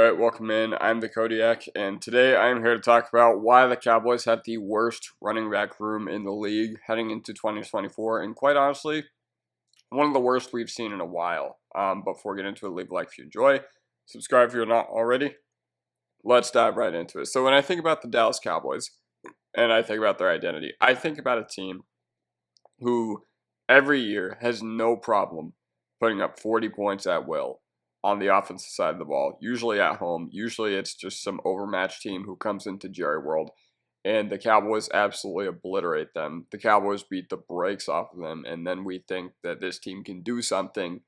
Alright, welcome in. I'm the Kodiak, and today I am here to talk about why the Cowboys have the worst running back room in the league heading into 2024, and quite honestly, one of the worst we've seen in a while. But before we get into it, leave a like if you enjoy, subscribe if you're not already. Let's dive right into it. So when I think about the Dallas Cowboys, and I think about their identity, I think about a team who every year has no problem putting up 40 points at will on the offensive side of the ball, usually at home. Usually it's just some overmatched team who comes into Jerry World, and the Cowboys absolutely obliterate them. The Cowboys beat the brakes off of them, and then we think that this team can do something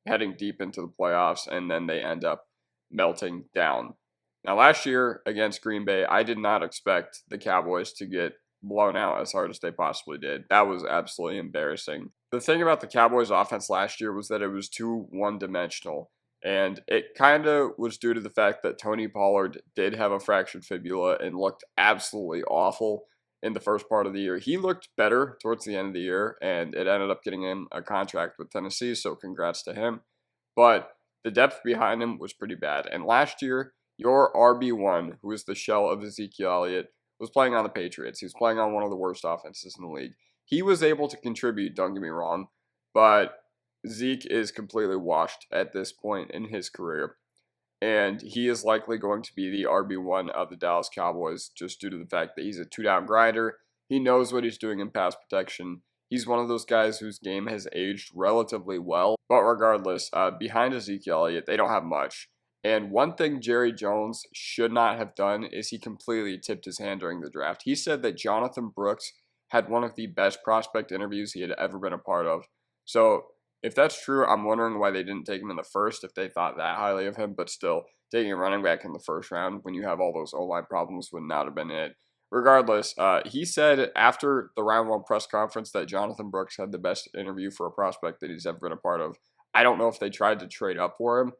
heading deep into the playoffs, and then they end up melting down. Now, last year against Green Bay, I did not expect the Cowboys to get blown out as hard as they possibly did. That was absolutely embarrassing. The thing about the Cowboys offense last year was that it was too one-dimensional. And it kind of was due to the fact that Tony Pollard did have a fractured fibula and looked absolutely awful in the first part of the year. He looked better towards the end of the year, and it ended up getting him a contract with Tennessee, so congrats to him. But the depth behind him was pretty bad. And last year, your RB1, who is the shell of Ezekiel Elliott, was playing on the Patriots. He was playing on one of the worst offenses in the league. He was able to contribute, don't get me wrong, but Zeke is completely washed at this point in his career, and he is likely going to be the RB1 of the Dallas Cowboys just due to the fact that he's a two-down grinder. He knows what he's doing in pass protection. He's one of those guys whose game has aged relatively well, but regardless, behind Ezekiel Elliott, they don't have much. And one thing Jerry Jones should not have done is he completely tipped his hand during the draft. He said that Jonathan Brooks had one of the best prospect interviews he had ever been a part of. So if that's true, I'm wondering why they didn't take him in the first if they thought that highly of him, but still, taking a running back in the first round when you have all those O-line problems would not have been it. Regardless, he said after the round one press conference that Jonathan Brooks had the best interview for a prospect that he's ever been a part of. I don't know if they tried to trade up for him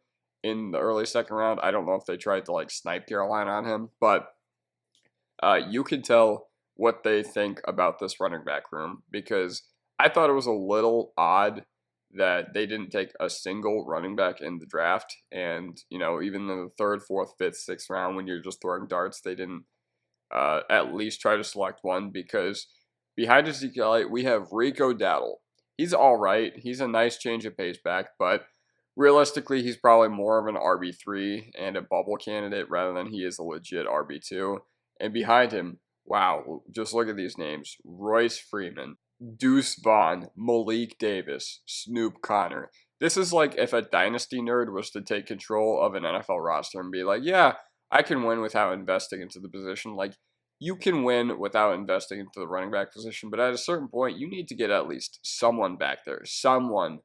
in the early second round. I don't know if they tried to snipe Carolina on him, but you can tell what they think about this running back room, because I thought it was a little odd that they didn't take a single running back in the draft. And, even in the third, fourth, fifth, sixth round, when you're just throwing darts, they didn't at least try to select one, because behind Ezekiel Elliott, we have Rico Dowdle. He's all right. He's a nice change of pace back, but realistically, he's probably more of an RB3 and a bubble candidate rather than he is a legit RB2. And behind him, wow, just look at these names. Royce Freeman, Deuce Vaughn, Malik Davis, Snoop Connor. This is like if a dynasty nerd was to take control of an NFL roster and be like, yeah, I can win without investing into the position. You can win without investing into the running back position, but at a certain point, you need to get at least someone back there, someone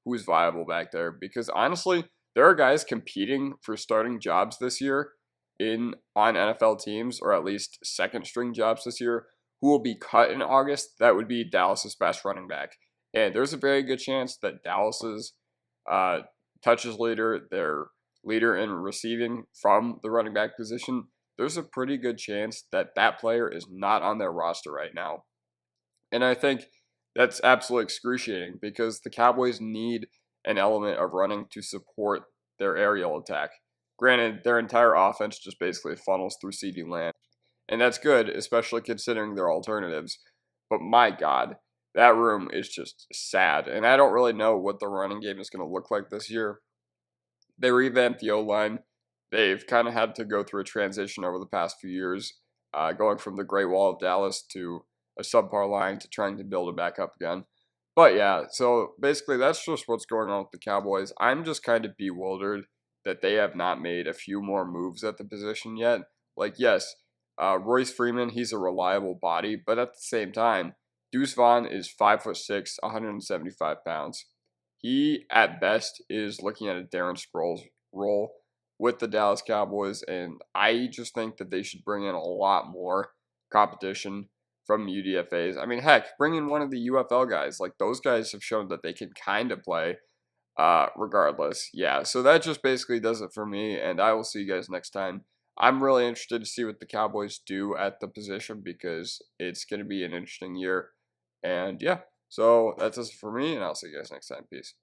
who's viable back there, because honestly, there are guys competing for starting jobs this year on NFL teams, or at least second string jobs this year, who will be cut in August. That would be Dallas's best running back. And there's a very good chance that Dallas's touches leader, their leader in receiving from the running back position, there's a pretty good chance that that player is not on their roster right now. And I think that's absolutely excruciating, because the Cowboys need an element of running to support their aerial attack. Granted, their entire offense just basically funnels through CeeDee Lamb, and that's good, especially considering their alternatives. But my God, that room is just sad. And I don't really know what the running game is going to look like this year. They revamped the O-line. They've kind of had to go through a transition over the past few years, going from the Great Wall of Dallas to a subpar line to trying to build it back up again. But yeah, so basically that's just what's going on with the Cowboys. I'm just kind of bewildered that they have not made a few more moves at the position yet. Yes, Royce Freeman, he's a reliable body, but at the same time, Deuce Vaughn is 5'6", 175 pounds. He, at best, is looking at a Darren Sproles role with the Dallas Cowboys, and I just think that they should bring in a lot more competition from UDFAs. I mean, heck, bring in one of the UFL guys. Those guys have shown that they can kind of play regardless. Yeah, so that just basically does it for me, and I will see you guys next time. I'm really interested to see what the Cowboys do at the position, because it's going to be an interesting year. And yeah, so that's it for me, and I'll see you guys next time. Peace.